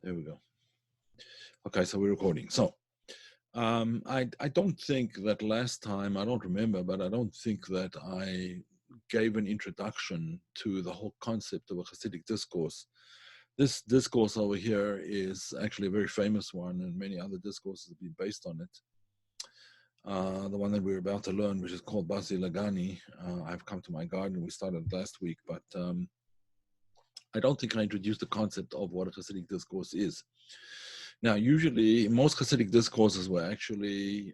There we go. Okay, so we're recording. So I don't think that last time, I don't remember, but I don't think that I gave an introduction to the whole concept of a Chassidic discourse. This discourse over here is actually a very famous one, and many other discourses have been based on it. The one that we're about to learn, which is called Basi LeGani, I've come to my garden. We started last week, but I don't think I introduced the concept of what a Chassidic discourse is. Now, usually, most Chassidic discourses were actually,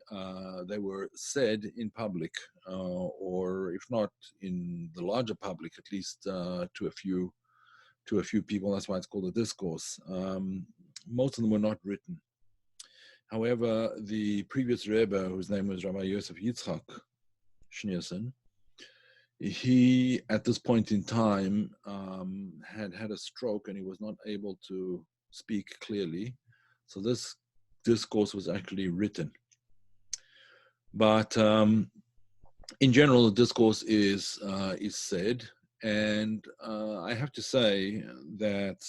they were said in public, or if not in the larger public, at least to a few people. That's why it's called a discourse. Most of them were not written. However, the previous Rebbe, whose name was Rabbi Yosef Yitzchak, Schneersohn, he, at this point in time, had a stroke and he was not able to speak clearly. So this discourse was actually written. But in general, the discourse is said. And I have to say that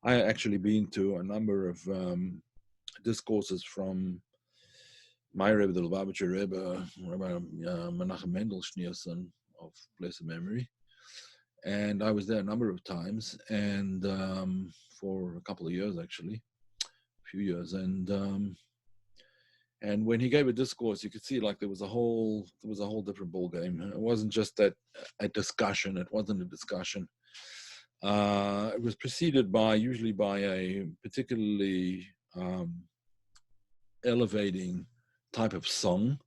I actually been to a number of discourses from my Rebbe, the Lubavitcher Rebbe, Rabbi Menachem Mendel Schneersohn of blessed memory. And I was there a number of times, and for a couple of years actually. Few years, and when he gave a discourse, you could see like there was a whole different ball game. It wasn't just a discussion. It wasn't a discussion. It was preceded usually by a particularly elevating type of song,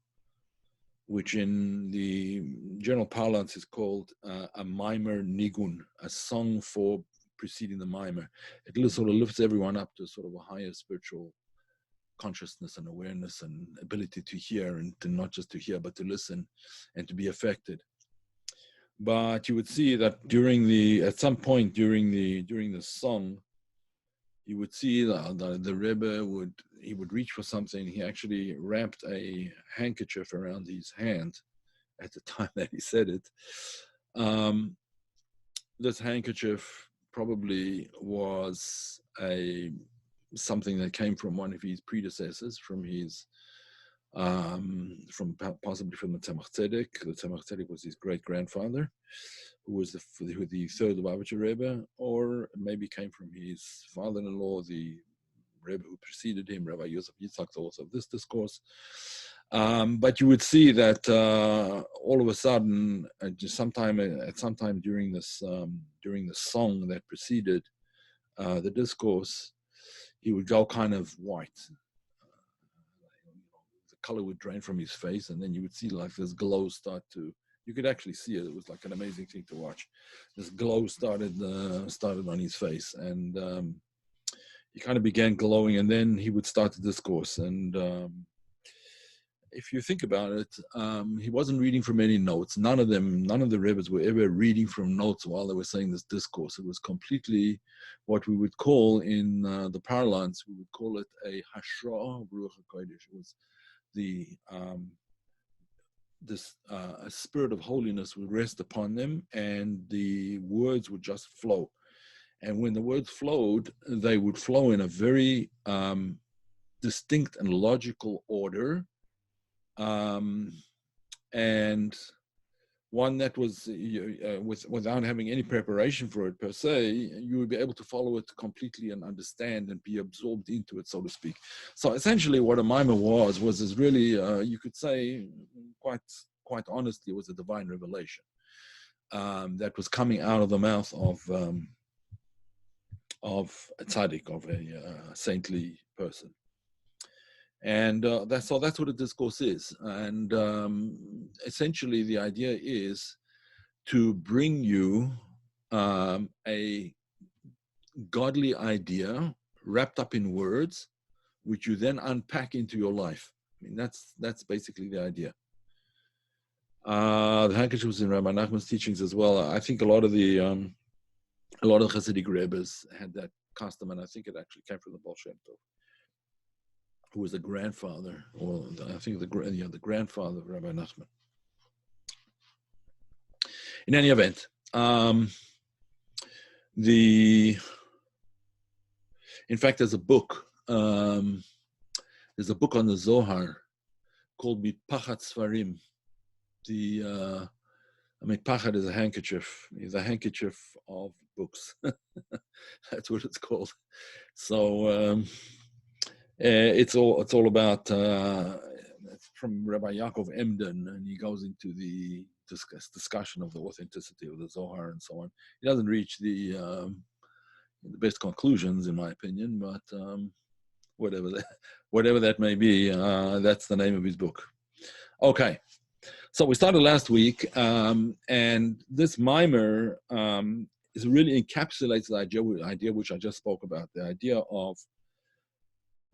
which in the general parlance is called a mimer nigun, a song for preceding the mimer. It sort of lifts everyone up to sort of a higher spiritual consciousness and awareness and ability to hear, and to not just to hear but to listen and to be affected. But you would see that at some point during the song, you would see the Rebbe would reach for something. He actually wrapped a handkerchief around his hand at the time that he said it. This handkerchief probably was something that came from one of his predecessors, possibly from the Tzemach Tzedek. The Tzemach Tzedek was his great grandfather, who was the third Lubavitcher Rebbe, or maybe came from his father-in-law, the Rebbe who preceded him, Rabbi Yosef Yitzchak, the author of this discourse. But you would see that all of a sudden, at some time during the song that preceded the discourse, he would go kind of white. The color would drain from his face, and then you would see like this glow start to. You could actually see it. It was like an amazing thing to watch. This glow started on his face, and he kind of began glowing, and then he would start the discourse. And if you think about it, he wasn't reading from any notes. None of the Rebbes were ever reading from notes while they were saying this discourse. It was completely what we would call in the parlance, we would call it a hashra Ruach HaKodesh. It was a spirit of holiness would rest upon them, and the words would just flow. And when the words flowed, they would flow in a very distinct and logical order. And one that was without having any preparation for it per se, you would be able to follow it completely and understand and be absorbed into it, so to speak. So essentially what a mimer was really, you could say quite honestly, it was a divine revelation that was coming out of the mouth of a tzaddik, of a saintly person. And that's what a discourse is. And essentially the idea is to bring you a godly idea wrapped up in words, which you then unpack into your life. I mean, that's basically the idea. The handkerchief was in Rabbi Nachman's teachings as well. I think a lot of Chassidic Rebbes had that custom, and I think it actually came from the Baal Shem Tov, who was the grandfather, or the grandfather of Rabbi Nachman. In any event, In fact, there's a book. There's a book on the Zohar called Mitpachat Svarim. Mitpachat is a handkerchief. It's a handkerchief of books. That's what it's called. So it's all about. It's from Rabbi Yaakov Emden, and he goes into the discussion of the authenticity of the Zohar and so on. He doesn't reach the best conclusions, in my opinion, but whatever that may be, that's the name of his book. Okay, so we started last week, and this mimer is really encapsulates the idea which I just spoke about, the idea of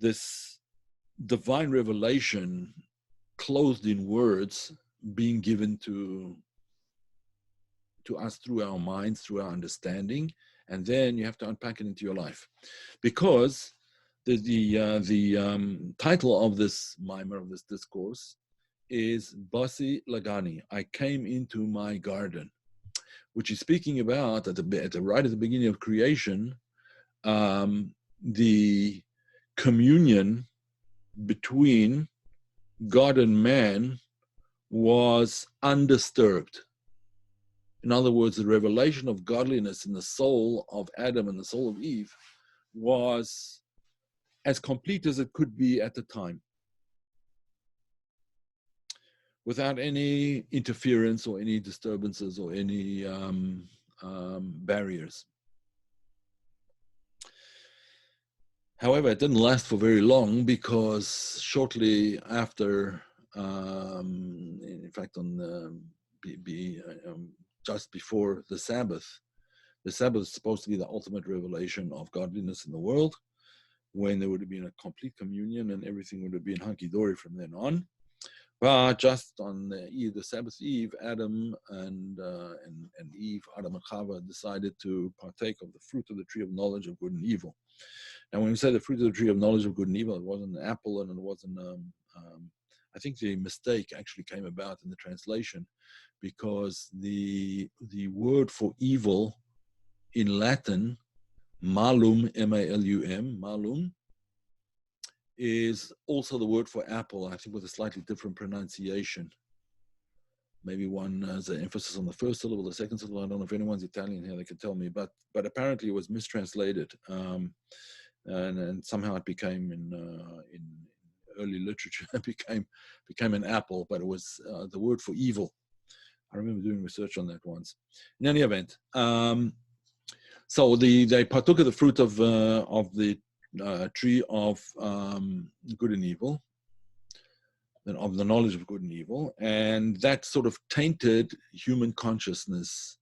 this divine revelation clothed in words being given to us through our minds, through our understanding, and then you have to unpack it into your life. Because the title of this mimer, of this discourse, is Basi LeGani, I came into my garden, which is speaking about, right at the beginning of creation, the communion between God and man was undisturbed. In other words, the revelation of godliness in the soul of Adam and the soul of Eve was as complete as it could be at the time, without any interference or any disturbances or any barriers. However, it didn't last for very long, because shortly after, in fact, just before the Sabbath is supposed to be the ultimate revelation of godliness in the world, when there would have been a complete communion and everything would have been hunky-dory from then on. But just on the Sabbath Eve, Adam and Eve, Adam and Chava, decided to partake of the fruit of the tree of knowledge of good and evil. And when we say the fruit of the tree of knowledge of good and evil, it wasn't an apple, and it wasn't. I think the mistake actually came about in the translation, because the word for evil in Latin, malum, M-A-L-U-M, malum, is also the word for apple, I think with a slightly different pronunciation. Maybe one has an emphasis on the first syllable, the second syllable. I don't know if anyone's Italian here, they can tell me, but apparently it was mistranslated, and somehow it became in early literature it became an apple, but it was the word for evil. I remember doing research on that once. In any event, so they partook of the fruit of the tree of good and evil, and of the knowledge of good and evil, and that sort of tainted human consciousness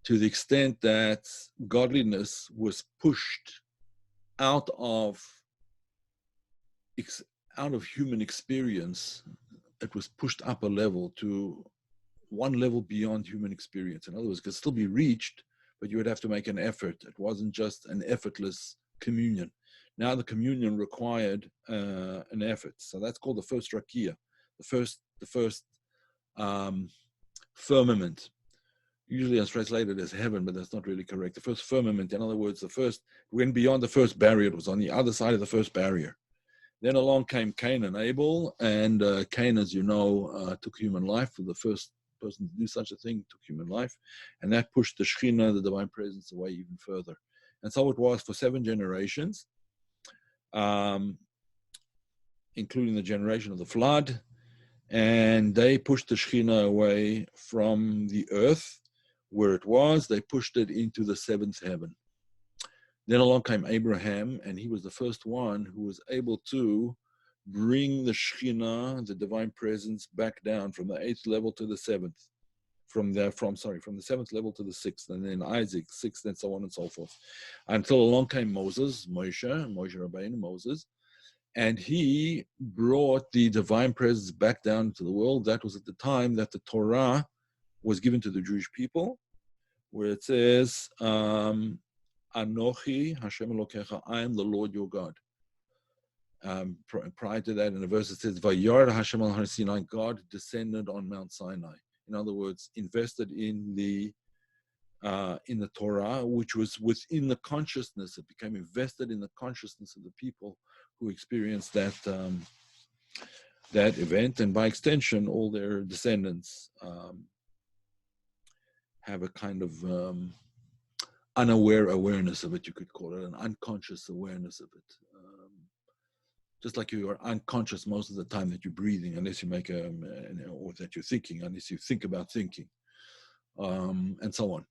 to the extent that godliness was pushed out of human experience. It was pushed up a level to one level beyond human experience. In other words, it could still be reached, but you would have to make an effort. It wasn't just an effortless communion. Now the communion required an effort. So that's called the first rakia, the first firmament. Usually it's translated as heaven, but that's not really correct. The first firmament, in other words, the first went beyond the first barrier. It was on the other side of the first barrier. Then along came Cain and Abel, and Cain, as you know, took human life. For the first person to do such a thing, took human life, and that pushed the Shekhinah, the divine presence, away even further. And so it was for 7 generations, including the generation of the flood, and they pushed the Shekhinah away from the earth where it was. They pushed it into the 7th heaven. Then along came Abraham, and he was the first one who was able to bring the Shekhinah, the divine presence, back down from the 8th level to the 7th, from the 7th level to the 6th, and then Isaac, 6th, and so on and so forth, until along came Moses, Moshe Rabbi, Moses, and he brought the divine presence back down to the world. That was at the time that the Torah was given to the Jewish people, where it says, Anochi Hashem Elokecha, I am the Lord your God. Prior to that, in the verse it says, Vayard Hashem al Har Sinai, God descended on Mount Sinai. In other words, invested in the in the Torah, which was within the consciousness. It became invested in the consciousness of the people who experienced that that event, and by extension, all their descendants have a kind of unaware awareness of it. You could call it an unconscious awareness of it. Just like you are unconscious most of the time that you're breathing, unless you make or that you're thinking, unless you think about thinking, and so on.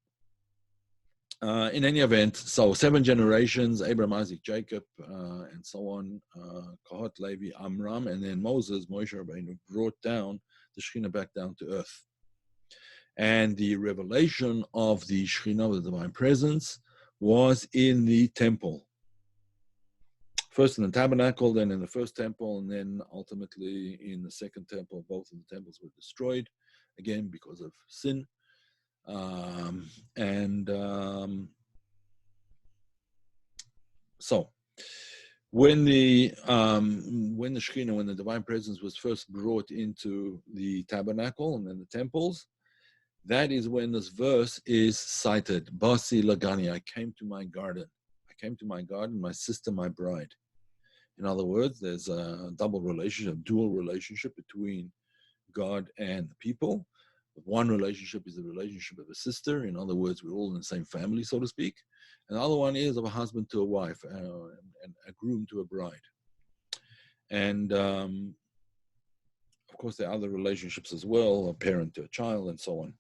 In any event, so 7 generations, Abraham, Isaac, Jacob, and so on, Kohat, Levi, Amram, and then Moses, Moshe Rabbeinu, brought down the Shekhinah back down to earth. And the revelation of the Shekhinah, of the divine presence, was in the temple. First in the tabernacle, then in the first temple, and then ultimately in the second temple. Both of the temples were destroyed, again, because of sin. So when the Shekhinah, when the divine presence was first brought into the tabernacle and then the temples, that is when this verse is cited. Basi LeGani, I came to my garden. I came to my garden, my sister, my bride. In other words, there's a double relationship, dual relationship between God and the people. One relationship is the relationship of a sister. In other words, we're all in the same family, so to speak. And the other one is of a husband to a wife, and a groom to a bride. And of course, there are other relationships as well, a parent to a child, and so on.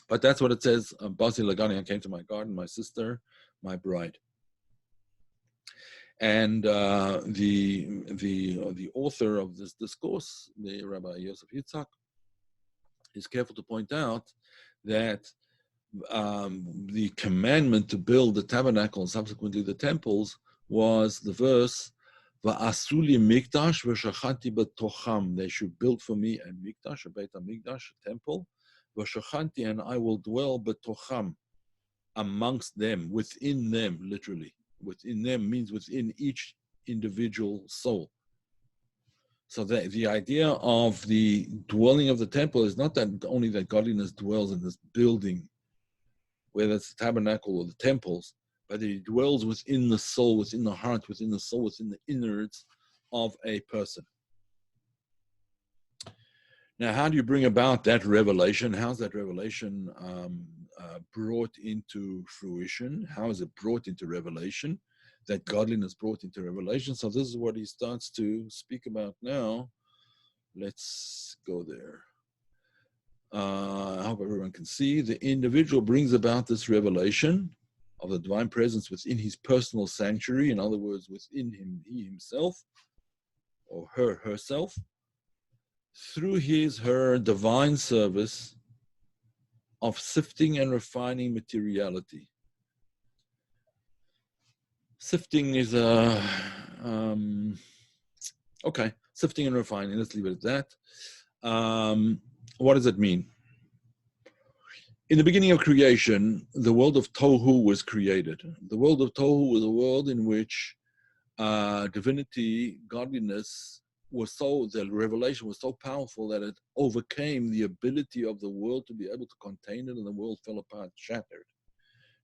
But that's what it says. Basi LeGani, I came to my garden, my sister, my bride. And the author of this discourse, the Rabbi Yosef Yitzchak, is careful to point out that the commandment to build the tabernacle and subsequently the temples was the verse, "Va'asu li mikdash v'shachanti b'tocham." They should build for me a mikdash, a Beit HaMikdash, a temple, v'shachanti, and I will dwell b'tocham, amongst them, within them, literally. Within them means within each individual soul. So the idea of the dwelling of the temple is not that only that godliness dwells in this building, whether it's the tabernacle or the temples, but it dwells within the soul, within the heart, within the soul, within the innards of a person. Now, how do you bring about that revelation? How's that revelation brought into fruition? How is it brought into revelation? That godliness brought into revelation. So this is what he starts to speak about now. Let's go there. I hope everyone can see. The individual brings about this revelation of the divine presence within his personal sanctuary. In other words, within him, he himself, or herself, through her divine service of sifting and refining materiality. Sifting is sifting and refining, let's leave it at that. What does it mean? In the beginning of creation, the world of Tohu was created. The world of Tohu was a world in which divinity, godliness, the revelation was so powerful that it overcame the ability of the world to be able to contain it, and the world fell apart, shattered.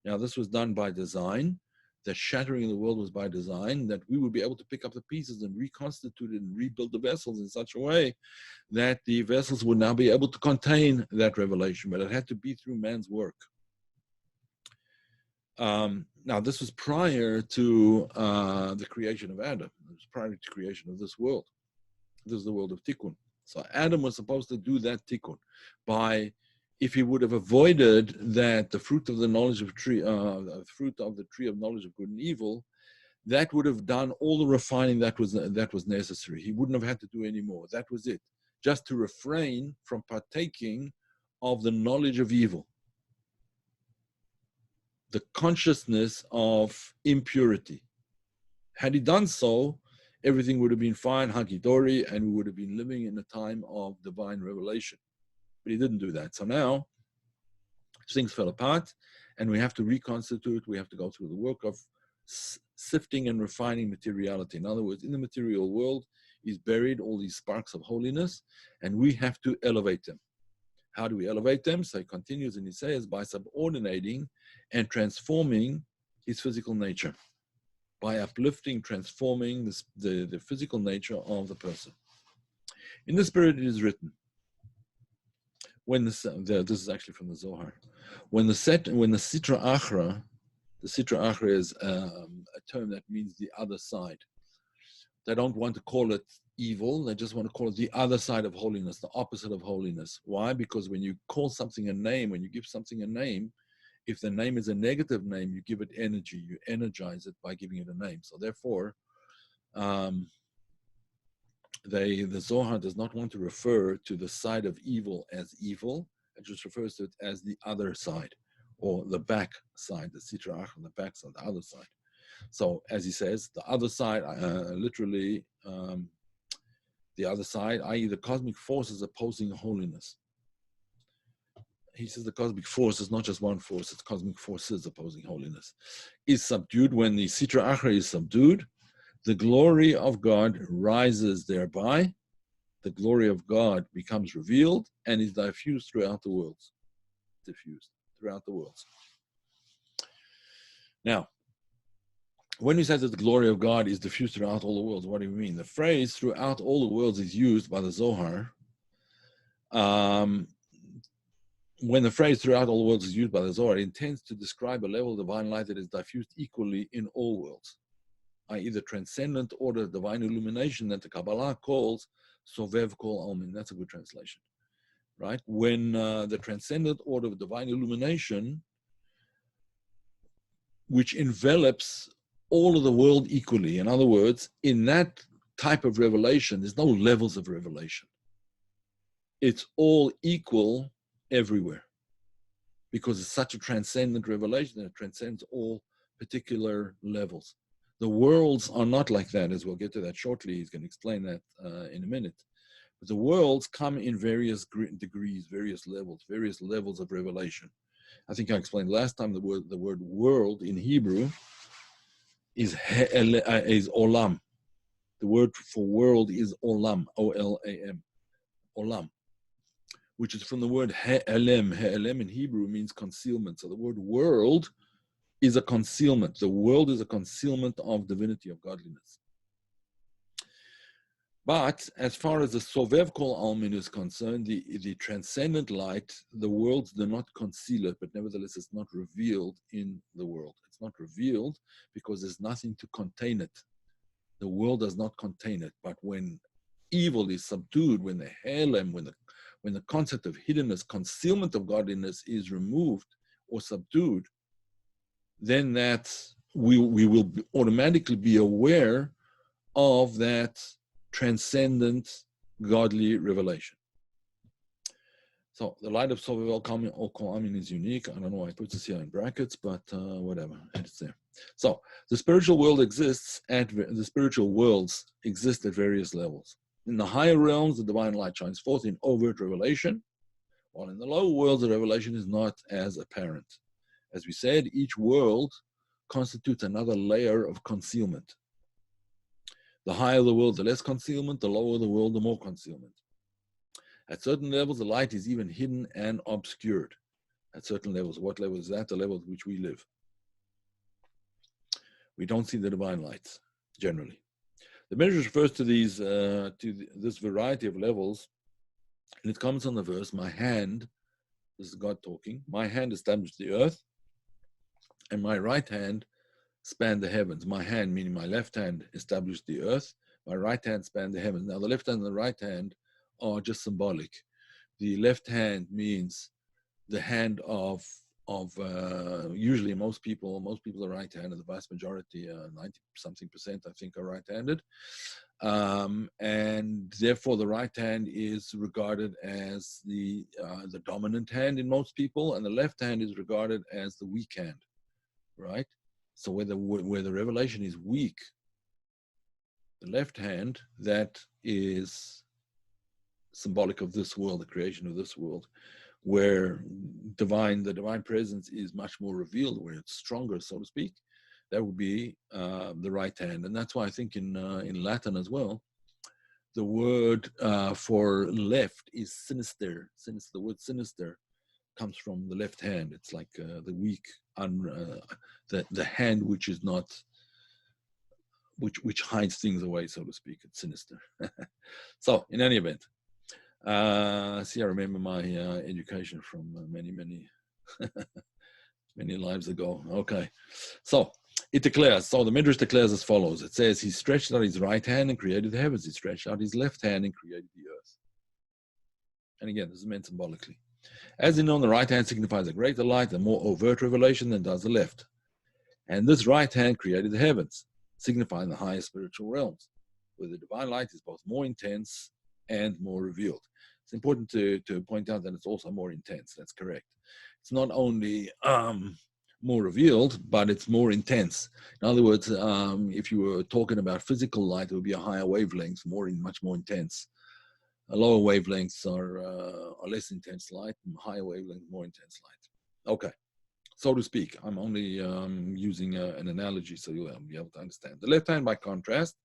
Now, this was done by design. The shattering of the world was by design, that we would be able to pick up the pieces and reconstitute it and rebuild the vessels in such a way that the vessels would now be able to contain that revelation, but it had to be through man's work. Now, this was prior to the creation of Adam. It was prior to the creation of this world. This is the world of Tikkun. So Adam was supposed to do that Tikkun by, if he would have avoided that the fruit of the knowledge of fruit of the tree of knowledge of good and evil, that would have done all the refining that was necessary. He wouldn't have had to do any more. That was it. Just to refrain from partaking of the knowledge of evil, the consciousness of impurity. Had he done so, everything would have been fine, hunky-dory, and we would have been living in a time of divine revelation. But he didn't do that. So now, things fell apart, and we have to reconstitute. We have to go through the work of sifting and refining materiality. In other words, in the material world is buried all these sparks of holiness, and we have to elevate them. How do we elevate them? So he continues and he says, by subordinating and transforming his physical nature, by uplifting, transforming the physical nature of the person. In the spirit it is written, when this is actually from the Zohar, when the Sitra Achra, the Sitra Achra is a term that means the other side. They don't want to call it evil, they just want to call it the other side of holiness, the opposite of holiness. Why? Because when you call something a name, when you give something a name, if the name is a negative name, you give it energy, you energize it by giving it a name. So therefore, the Zohar does not want to refer to the side of evil as evil. It just refers to it as the other side, or the back side, the Sitra Achra, the back side, the other side. So as he says, the other side, literally, the other side, i.e. the cosmic forces opposing holiness. He says the cosmic force is not just one force, it's cosmic forces opposing holiness. Is subdued. When the Sitra Achra is subdued, the glory of God rises thereby. The glory of God becomes revealed and is diffused throughout the worlds. Now, when he says that the glory of God is diffused throughout all the worlds, what do you mean? The phrase throughout all the worlds is used by the Zohar. When the phrase throughout all the worlds is used by the Zohar, it intends to describe a level of divine light that is diffused equally in all worlds, i.e. the transcendent order of divine illumination that the Kabbalah calls Sovev Kol Almin. That's a good translation, right? When the transcendent order of divine illumination, which envelops all of the world equally. In other words, in that type of revelation, there's no levels of revelation. It's all equal everywhere because it's such a transcendent revelation that it transcends all particular levels. The worlds are not like that, as we'll get to that shortly. He's going to explain that in a minute. But the worlds come in various degrees, various levels of revelation. I think I explained last time the word world in Hebrew is olam. The word for world is olam, O-L-A-M, olam, which is from the word he'elem. He'elem in Hebrew means concealment. So the word world is a concealment. The world is a concealment of divinity, of godliness. But as far as the Sovev Kol Almin is concerned, the transcendent light, the worlds do not conceal it, but nevertheless it's not revealed in the world. It's not revealed because there's nothing to contain it. The world does not contain it. But when evil is subdued, when the Helem, when the concept of hiddenness, concealment of godliness is removed or subdued, then we will automatically be aware of that transcendent godly revelation. So the light of Sovev Kol Almin is unique. I don't know why I put this here in brackets, but whatever, it's there. So the spiritual world the spiritual worlds exist at various levels. In the higher realms, the divine light shines forth in overt revelation, while in the lower worlds, the revelation is not as apparent. As we said, each world constitutes another layer of concealment. The higher the world, the less concealment. The lower the world, the more concealment. At certain levels, the light is even hidden and obscured. At certain levels. What level is that? The level at which we live. We don't see the divine lights, generally. The Medrash refers to this variety of levels, and it comes on the verse, my hand, this is God talking, my hand established the earth, and my right hand spanned the heavens. My hand, meaning my left hand, established the earth. My right hand spanned the heavens. Now, the left hand and the right hand are just symbolic. The left hand means the hand of usually most people are right-handed. The vast majority, 90-something%, I think, are right-handed. And therefore, the right hand is regarded as the dominant hand in most people, and the left hand is regarded as the weak hand, right? So where the revelation is weak, the left hand, that is symbolic of this world, the creation of this world, where the divine presence is much more revealed, where it's stronger, so to speak. That would be the right hand. And that's why I think in Latin as well, the word for left is sinister. Since the word sinister comes from the left hand, it's like the weak, the hand which is not, which hides things away, so to speak. It's sinister. So, in any event, see, I remember my education from many many lives ago. Okay, so it declares. So the Midrash declares as follows. It says, "He stretched out his right hand and created the heavens. He stretched out his left hand and created the earth." And again, this is meant symbolically. As you know, the right hand signifies a greater light and more overt revelation than does the left. And this right hand created the heavens, signifying the higher spiritual realms, where the divine light is both more intense and more revealed. It's important to point out that it's also more intense. That's correct. It's not only more revealed, but it's more intense. In other words, if you were talking about physical light, it would be a higher wavelength, much more intense. Lower wavelengths are less intense light, and higher wavelengths, more intense light. Okay, so to speak. I'm only using an analogy so you'll be able to understand. The left hand, by contrast,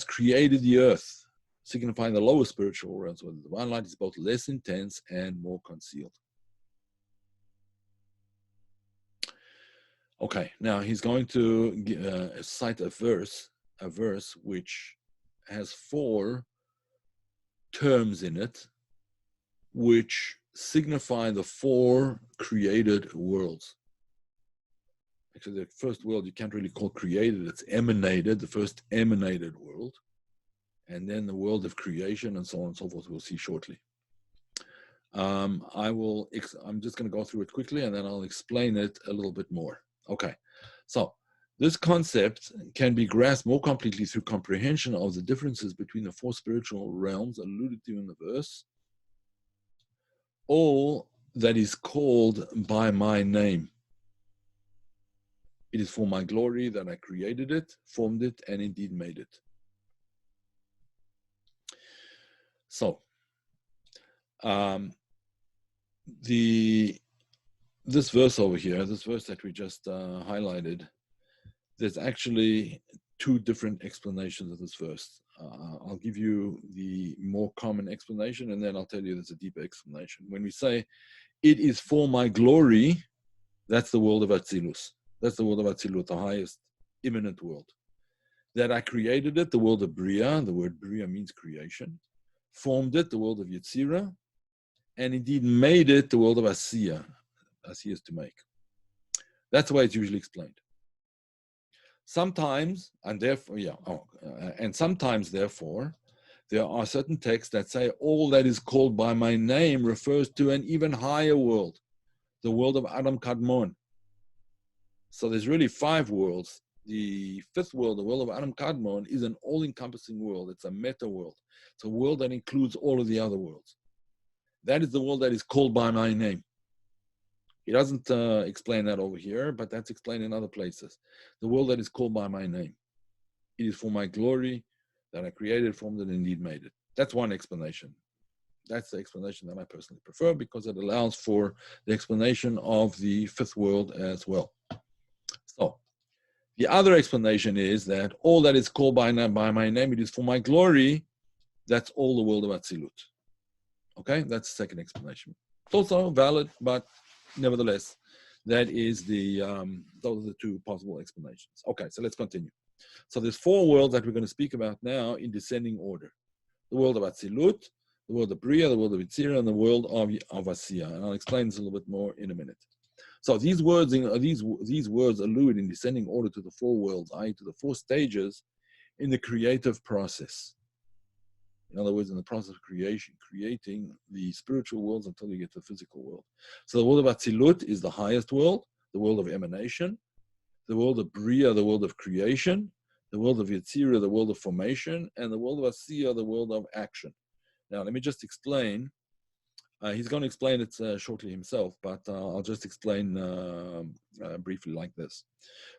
created the earth, signifying the lower spiritual realms, where the divine light is both less intense and more concealed. Okay, now he's going to cite a verse which has 4 terms in it, which signify the 4 created worlds. Actually, the first world you can't really call created, it's emanated, the first emanated world, and then the world of creation, and so on and so forth, we'll see shortly. I'm just going to go through it quickly, and then I'll explain it a little bit more. Okay, so this concept can be grasped more completely through comprehension of the differences between the 4 spiritual realms alluded to in the verse. All that is called by my name. It is for my glory that I created it, formed it, and indeed made it. So, this verse over here, this verse that we just highlighted, there's actually 2 different explanations of this verse. I'll give you the more common explanation, and then I'll tell you there's a deeper explanation. When we say, it is for my glory, that's the world of Atzilus. That's the world of Atzilut, the highest immanent world. That I created it, the world of Bria, the word Bria means creation. Formed it, the world of Yetzirah, and indeed made it, the world of Asiya. Asiya is to make. That's the way it's usually explained. Sometimes, and sometimes, therefore, there are certain texts that say all that is called by my name refers to an even higher world, the world of Adam Kadmon. So there's really 5 worlds. The 5th world, the world of Adam Kadmon, is an all-encompassing world. It's a meta world. It's a world that includes all of the other worlds. That is the world that is called by my name. He doesn't explain that over here, but that's explained in other places. The world that is called by my name. It is for my glory that I created, formed it, and indeed made it. That's one explanation. That's the explanation that I personally prefer because it allows for the explanation of the 5th world as well. So, the other explanation is that all that is called by my name, it is for my glory. That's all the world of Atzilut. Okay, that's the second explanation. It's also valid, but nevertheless, that is those are the 2 possible explanations. Okay, so let's continue. So there's 4 worlds that we're going to speak about now in descending order. The world of Atzilut, the world of Bria, the world of Yetzirah, and the world of Asiya. And I'll explain this a little bit more in a minute. So these words allude in descending order to the 4 worlds, i.e. to the 4 stages in the creative process. In other words, in the process of creating the spiritual worlds until you get to the physical world. So the world of Atzilut is the highest world, the world of emanation, the world of Bria, the world of creation, the world of Yetzirah, the world of formation, and the world of Asiya, the world of action. Now, let me just explain. He's going to explain it shortly himself, but I'll just explain briefly like this.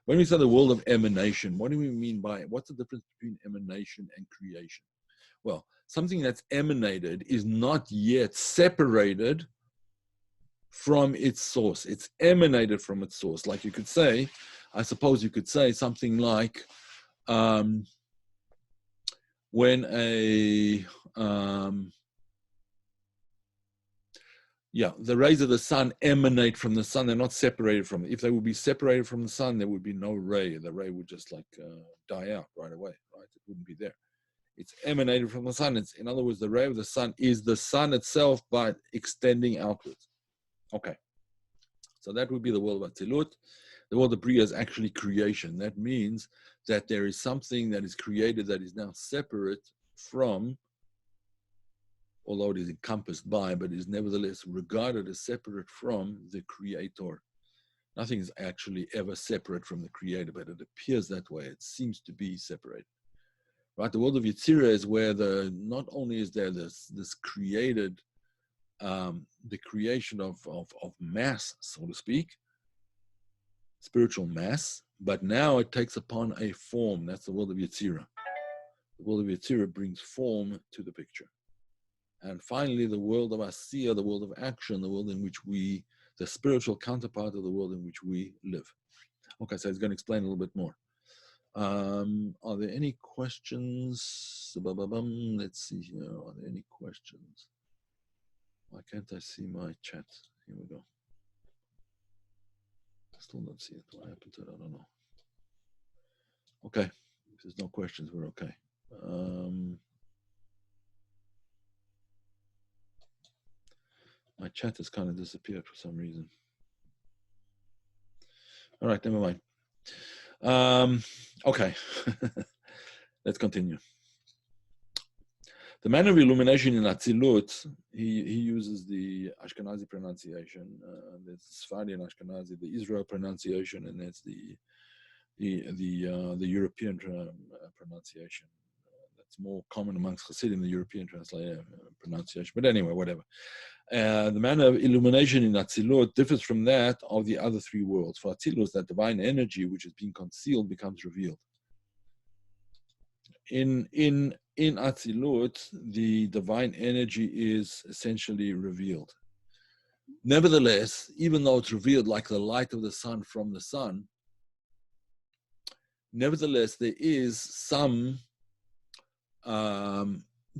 When we say the world of emanation, what do we mean by it? What's the difference between emanation and creation? Well, something that's emanated is not yet separated from its source. It's emanated from its source. Like you could say, I suppose you could say something like, when the rays of the sun emanate from the sun. They're not separated from it. If they would be separated from the sun, there would be no ray. The ray would just die out right away, right? It wouldn't be there. It's emanated from the sun. It's, in other words, the ray of the sun is the sun itself, but extending outwards. Okay. So that would be the world of Atzilut. The world of Bria is actually creation. That means that there is something that is created that is now separate from, although it is encompassed by, but is nevertheless regarded as separate from the Creator. Nothing is actually ever separate from the Creator, but it appears that way. It seems to be separated. Right? The world of Yetzirah is where not only is there this created, the creation of mass, so to speak, spiritual mass, but now it takes upon a form. That's the world of Yetzirah. The world of Yetzirah brings form to the picture. And finally, the world of Asiya, the world of action, the world in which the spiritual counterpart of the world in which we live. Okay, so it's going to explain a little bit more. Are there any questions? Let's see here. Are there any questions? Why can't I see my chat? Here we go. Still don't see it. What happened to it? I don't know. Okay. If there's no questions, we're okay. My chat has kind of disappeared for some reason. All right, never mind. Okay. Let's continue. The man of illumination in Atzilut, he uses the Ashkenazi pronunciation. There's Sephardi and Ashkenazi, the Israel pronunciation, and there's the European pronunciation. That's more common amongst Chassidim, the European pronunciation. But anyway, whatever. The man of illumination in Atzilut differs from that of the other three worlds. For Atzilut, that divine energy which is being concealed becomes revealed. In Atzilut, the divine energy is essentially revealed. Nevertheless, even though it's revealed like the light of the sun from the sun, nevertheless, there is some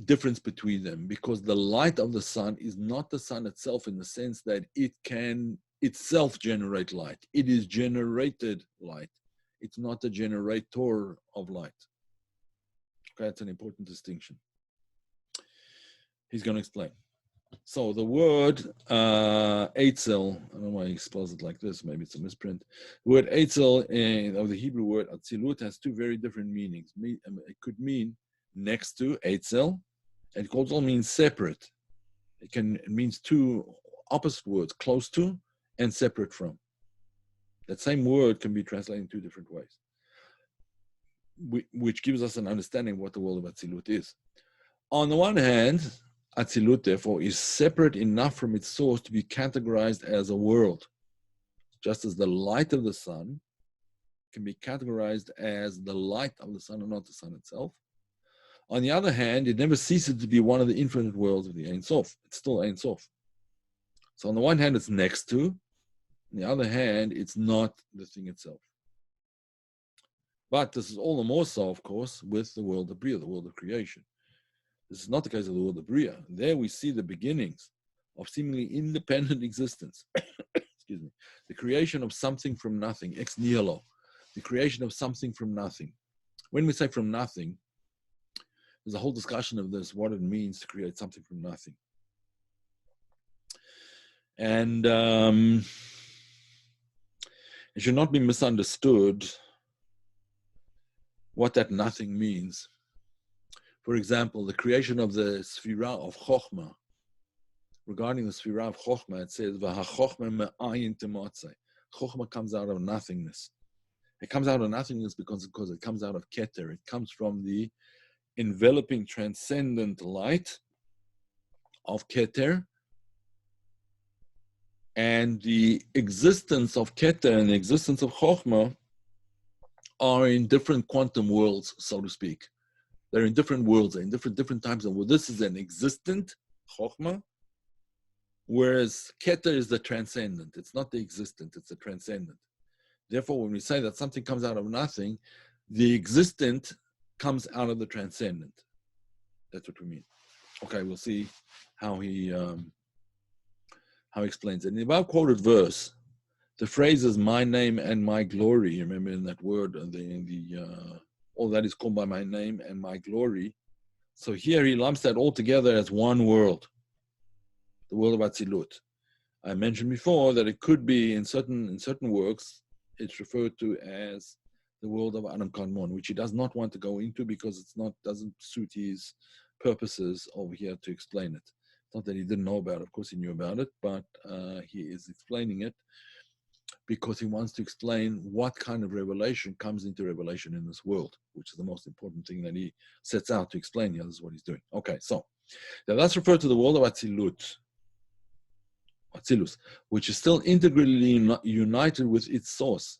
difference between them, because the light of the sun is not the sun itself in the sense that it can itself generate light. It is generated light. It's not the generator of light. Okay, that's an important distinction. He's going to explain. So the word Eitzel, I don't know why he spells it like this, maybe it's a misprint. The word Eitzel, of the Hebrew word Atzilut, has two very different meanings. It could mean next to, Eitzel, and it also means separate. It means two opposite words, close to and separate from. That same word can be translated in two different ways, which gives us an understanding of what the world of Atzilut is. On the one hand, Atzilut, therefore, is separate enough from its source to be categorized as a world, just as the light of the sun can be categorized as the light of the sun and not the sun itself. On the other hand, it never ceases to be one of the infinite worlds of the Ein Sof. It's still Ein Sof. So on the one hand, it's next to. On the other hand, it's not the thing itself. But this is all the more so, of course, with the world of Bria, the world of creation. This is not the case of the world of Bria. There we see the beginnings of seemingly independent existence. Excuse me. The creation of something from nothing, ex nihilo. The creation of something from nothing. When we say from nothing, there's a whole discussion of this, what it means to create something from nothing. And it should not be misunderstood what that nothing means. For example, the creation of the Sphira of Chochmah. Regarding the Sphira of Chochmah, it says, V'ha-chochmah me'ayin temotzei. Chochmah comes out of nothingness. It comes out of nothingness because it comes out of Keter. It comes from the enveloping transcendent light of Keter, and the existence of Keter and the existence of Chochmah are in different quantum worlds, so to speak. They're in different worlds, in different times. And this is an existent Chochmah, whereas Keter is the transcendent. It's not the existent, it's the transcendent. Therefore, when we say that something comes out of nothing, the existent comes out of the transcendent. That's what we mean. Okay, we'll see how he explains it. In the above quoted verse, the phrases "my name" and "my glory." Remember, in that word, all that is called by my name and my glory. So here he lumps that all together as one world, the world of Atzilut. I mentioned before that it could be in certain works, it's referred to as the world of Adam Kadmon, which he does not want to go into because doesn't suit his purposes over here to explain it. It's not that he didn't know about it, of course he knew about it, but he is explaining it because he wants to explain what kind of revelation comes into revelation in this world, which is the most important thing that he sets out to explain here. This is what he's doing. Okay, so now that's referred to the world of Atzilus, which is still integrally united with its source,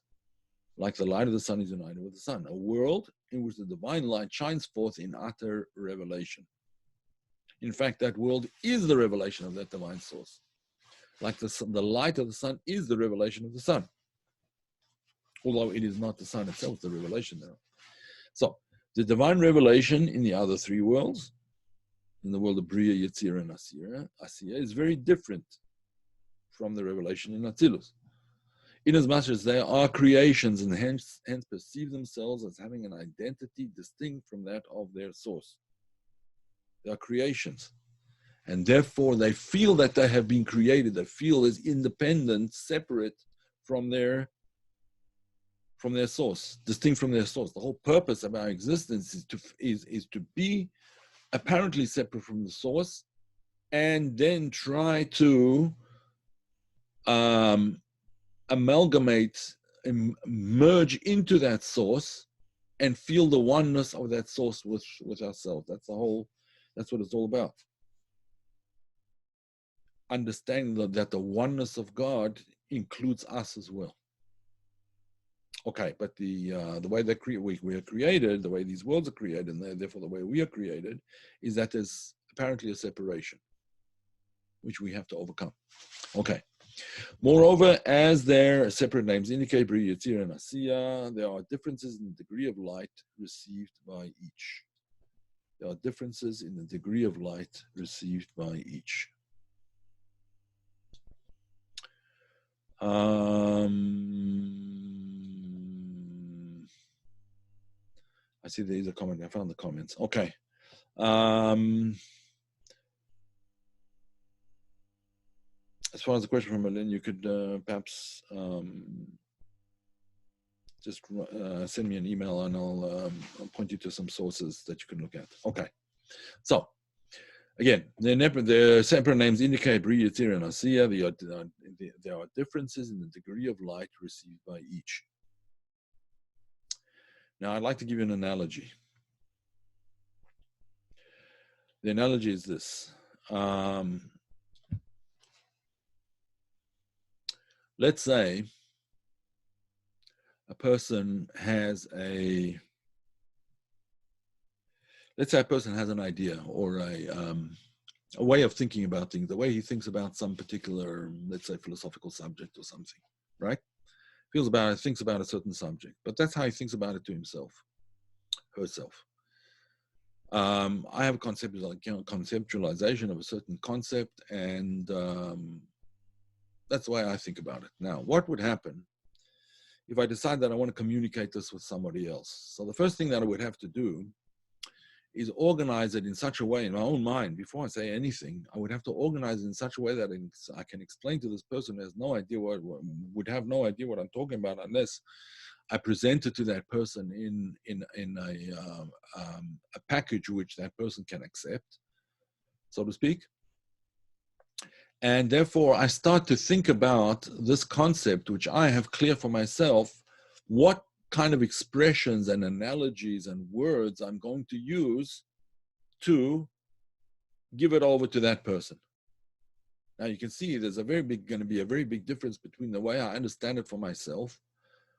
like the light of the sun is united with the sun, a world in which the divine light shines forth in utter revelation. In fact, that world is the revelation of that divine source. Like the light of the sun is the revelation of the sun, although it is not the sun itself, it's the revelation thereof. So, the divine revelation in the other three worlds, in the world of Bria, Yetzirah, and Asiya, is very different from the revelation in Atzilus. Inasmuch as they are creations and hence perceive themselves as having an identity distinct from that of their source. They are creations. And therefore, they feel that they have been created. They feel as independent, separate from their source, distinct from their source. The whole purpose of our existence is to be apparently separate from the source, and then try to amalgamate and merge into that source, and feel the oneness of that source with ourselves. That's what it's all about. Understanding that the oneness of God includes us as well. Okay, but the way that we are created, the way these worlds are created, and therefore the way we are created, is that there's apparently a separation, which we have to overcome. Okay. Moreover, as their separate names indicate, Bri, Yetzirah, and Asiya, there are differences in the degree of light received by each. There are differences in the degree of light received by each. I see there is a comment. I found the comments. Okay. As far as the question from Malin, you could perhaps just send me an email and I'll point you to some sources that you can look at. Okay. So, again, their separate names indicate Bri, Yetzirah, and Asiya. There are differences in the degree of light received by each. Now, I'd like to give you an analogy. The analogy is this. Let's say a person has an idea or a way of thinking about things, the way he thinks about some particular, let's say, philosophical subject or something, right? Thinks about a certain subject, but that's how he thinks about it to himself, herself. I have a conceptualization of a certain concept, and that's the way I think about it. Now, what would happen if I decide that I want to communicate this with somebody else? So the first thing that I would have to do is organize it in such a way in my own mind. Before I say anything, I would have to organize it in such a way that I can explain to this person who has no idea would have no idea what I'm talking about unless I present it to that person in a package which that person can accept, so to speak. And therefore, I start to think about this concept, which I have clear for myself, what kind of expressions and analogies and words I'm going to use to give it over to that person. Now you can see there's going to be a very big difference between the way I understand it for myself,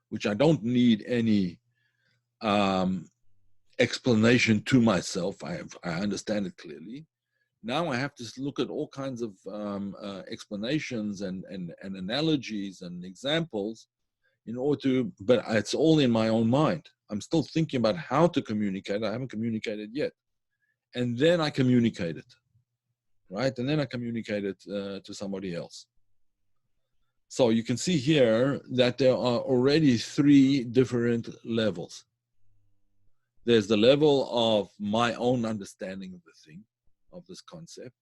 which I don't need any explanation to myself. I understand it clearly. Now I have to look at all kinds of explanations and analogies and examples in order to, but it's all in my own mind. I'm still thinking about how to communicate. I haven't communicated yet. and then I communicate it, right? And then I communicate it to somebody else. So you can see here that there are already 3 different levels. There's the level of my own understanding of the thing, of this concept.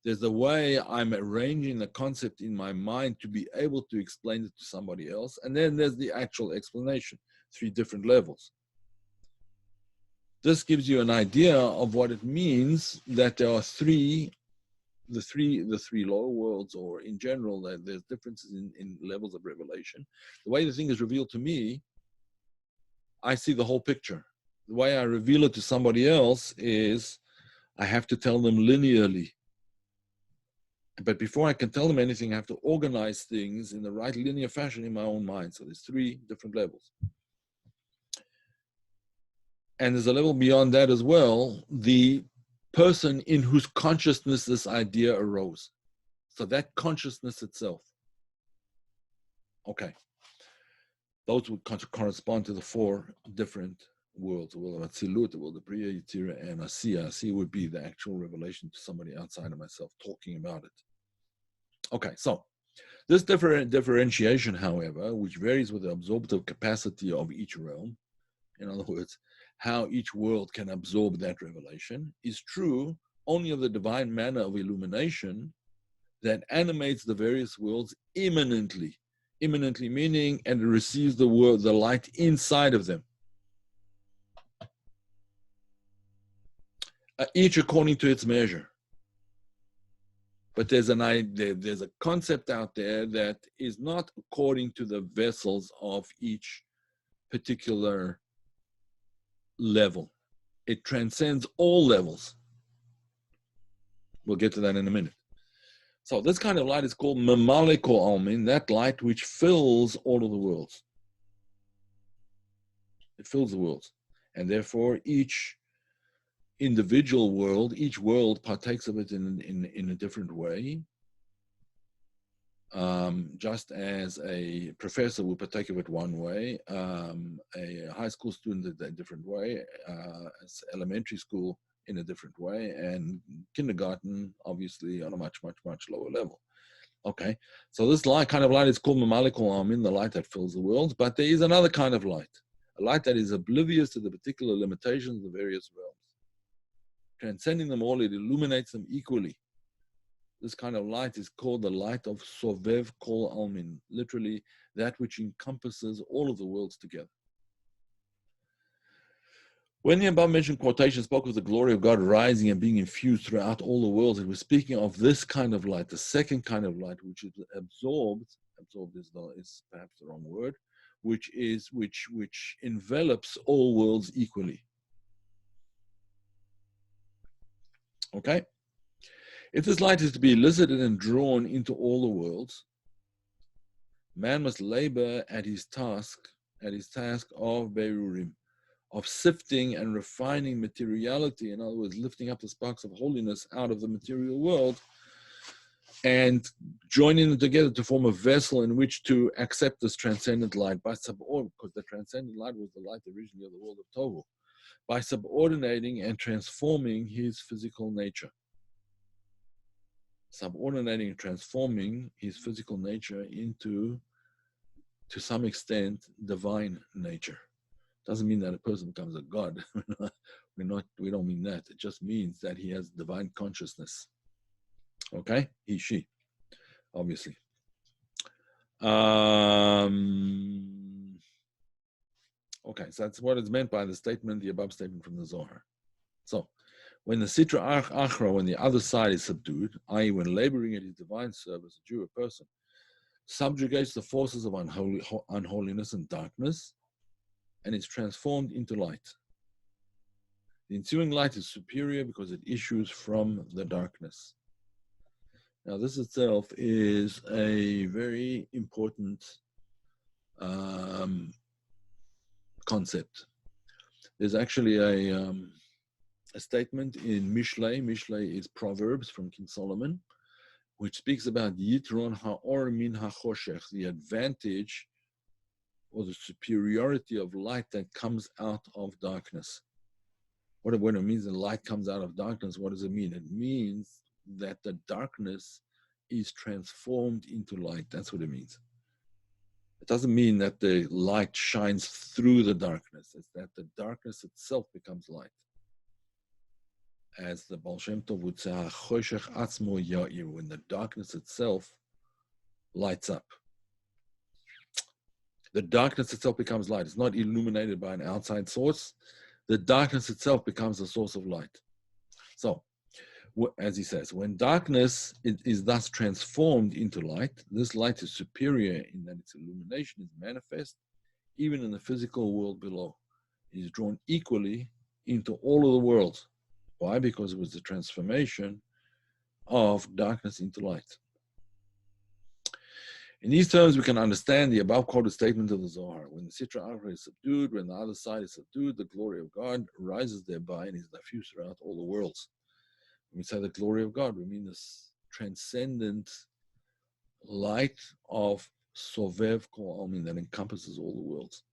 There's the way I'm arranging the concept in my mind to be able to explain it to somebody else. And then there's the actual explanation, 3 different levels. This gives you an idea of what it means that there are the three lower worlds, or in general, that there's differences in levels of revelation. The way the thing is revealed to me, I see the whole picture. The way I reveal it to somebody else is I have to tell them linearly. But before I can tell them anything, I have to organize things in the right linear fashion in my own mind. So there's 3 different levels. And there's a level beyond that as well, the person in whose consciousness this idea arose. So that consciousness itself. Okay. Those would correspond to the 4 different worlds. The world of Atzilut, the world of Bria, Yetira, and Asiya. Asiya would be the actual revelation to somebody outside of myself talking about it. Okay, so this differentiation, however, which varies with the absorptive capacity of each realm, in other words, how each world can absorb that revelation, is true only of the divine manner of illumination that animates the various worlds immanently. Immanently meaning, and it receives the light inside of them. Each according to its measure. But there's a concept out there that is not according to the vessels of each particular level. It transcends all levels. We'll get to that in a minute. So this kind of light is called Mamale Kol Almin, that light which fills all of the worlds. It fills the worlds. And therefore each individual world, each world partakes of it in a different way. Just as a professor would partake of it one way, a high school student a different way, elementary school in a different way, and kindergarten obviously on a much, much, much lower level. Okay, so this kind of light is called Mamale Kol Almin, the light that fills the world, but there is another kind of light, a light that is oblivious to the particular limitations of the various realms. Transcending them all, it illuminates them equally. This kind of light is called the light of Sovev Kol Almin, literally that which encompasses all of the worlds together. When the above mentioned quotation spoke of the glory of God rising and being infused throughout all the worlds, it was speaking of this kind of light, the second kind of light, which is absorbed is perhaps the wrong word, which envelops all worlds equally. Okay? If this light is to be elicited and drawn into all the worlds, man must labor at his task of Berurim, of sifting and refining materiality, in other words, lifting up the sparks of holiness out of the material world and joining them together to form a vessel in which to accept this transcendent light by because the transcendent light was the light originally of the world of Tohu, by subordinating and transforming his physical nature. Subordinating and transforming his physical nature into, to some extent, divine nature. Doesn't mean that a person becomes a god. We don't mean that. It just means that he has divine consciousness. Okay? He, she, obviously. Okay, so that's what is meant by the statement, the above statement from the Zohar. So, when the Sitra Achra, when the other side is subdued, i.e. when laboring at his divine service, a Jew, a person, subjugates the forces of unholiness and darkness, and is transformed into light. The ensuing light is superior because it issues from the darkness. Now, this itself is a very important concept. There's actually a statement in Mishlei. Mishlei is Proverbs from King Solomon, which speaks about Yitron ha'or min ha'choshech, the advantage or the superiority of light that comes out of darkness. When it means the light comes out of darkness, what does it mean? It means that the darkness is transformed into light. That's what it means. It doesn't mean that the light shines through the darkness. It's that the darkness itself becomes light. As the Baal Shem Tov would say, when the darkness itself lights up. The darkness itself becomes light. It's not illuminated by an outside source. The darkness itself becomes a source of light. So, as he says, when darkness is thus transformed into light, this light is superior in that its illumination is manifest even in the physical world below. It is drawn equally into all of the worlds. Why? Because it was the transformation of darkness into light. In these terms, we can understand the above quoted statement of the Zohar. When the Sitra Achra is subdued, when the other side is subdued, the glory of God rises thereby and is diffused throughout all the worlds. When we say the glory of God, we mean this transcendent light of Sovev Kol Almin that encompasses all the worlds.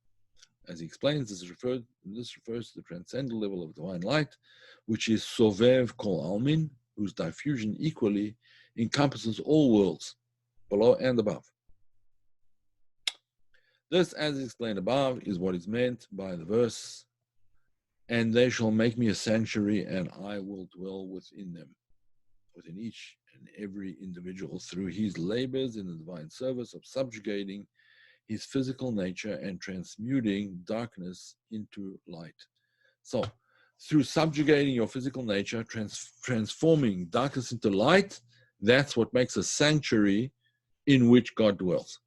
As he explains, this refers to the transcendent level of divine light, which is Sovev Kol Almin, whose diffusion equally encompasses all worlds, below and above. This, as explained above, is what is meant by the verse, and they shall make me a sanctuary, and I will dwell within them, within each and every individual, through his labors in the divine service of subjugating his physical nature and transmuting darkness into light. So, through subjugating your physical nature, transforming darkness into light, that's what makes a sanctuary in which God dwells.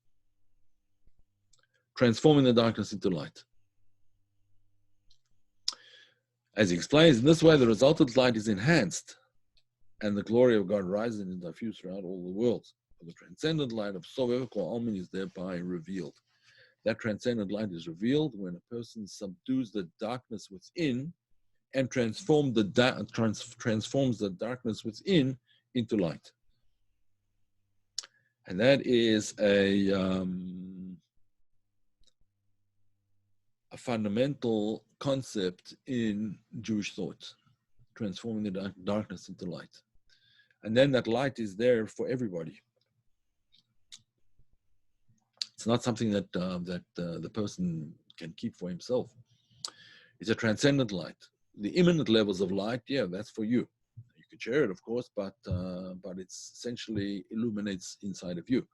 Transforming the darkness into light. As he explains, in this way, the resultant light is enhanced, and the glory of God rises and is diffused throughout all the worlds. For the transcendent light of Sovev Kol Almin is thereby revealed. That transcendent light is revealed when a person subdues the darkness within and transforms the darkness within into light. And that is a fundamental concept in Jewish thought, transforming the darkness into light. And then that light is there for everybody. It's not something that the person can keep for himself. It's a transcendent light. The imminent levels of light, yeah, that's for you. You can share it, of course, but it's essentially illuminates inside of you.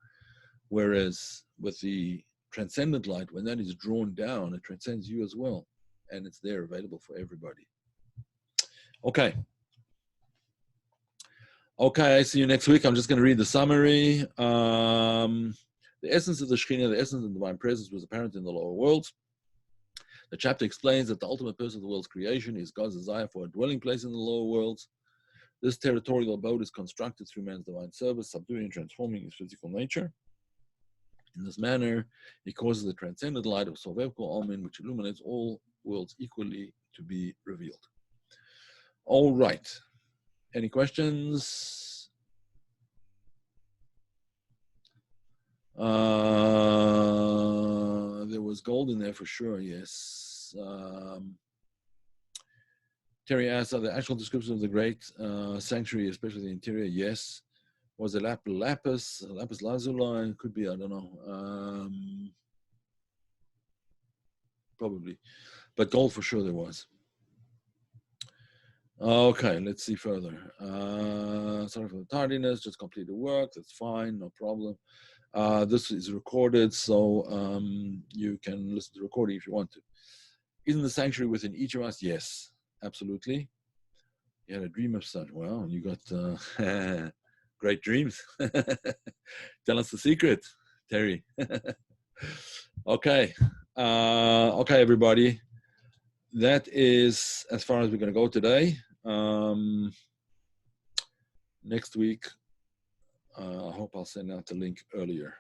Whereas with the transcendent light, when that is drawn down, it transcends you as well, and it's there available for everybody. Okay, see you next week. I'm just going to read the summary. The essence of the Shekhinah, the essence of the divine presence, was apparent in the lower worlds. The chapter explains that the ultimate purpose of the world's creation is God's desire for a dwelling place in the lower worlds. This territorial abode is constructed through man's divine service, subduing and transforming his physical nature. In this manner, he causes the transcendent light of Sovev Kol Almin, which illuminates all worlds equally, to be revealed. All right. Any questions? There was gold in there for sure, yes. Terry asked, are the actual descriptions of the great sanctuary, especially the interior? Yes. Was it lapis lazuli? Could be, I don't know. Probably. But gold for sure there was. Okay, let's see further. Sorry for the tardiness, just completed work. That's fine, no problem. This is recorded, so you can listen to the recording if you want to. Isn't the sanctuary within each of us? Yes, absolutely. You had a dream of such. Well, you got great dreams. Tell us the secret, Terry. Okay. Okay, everybody. That is as far as we're going to go today. Next week, I hope I'll send out the link earlier.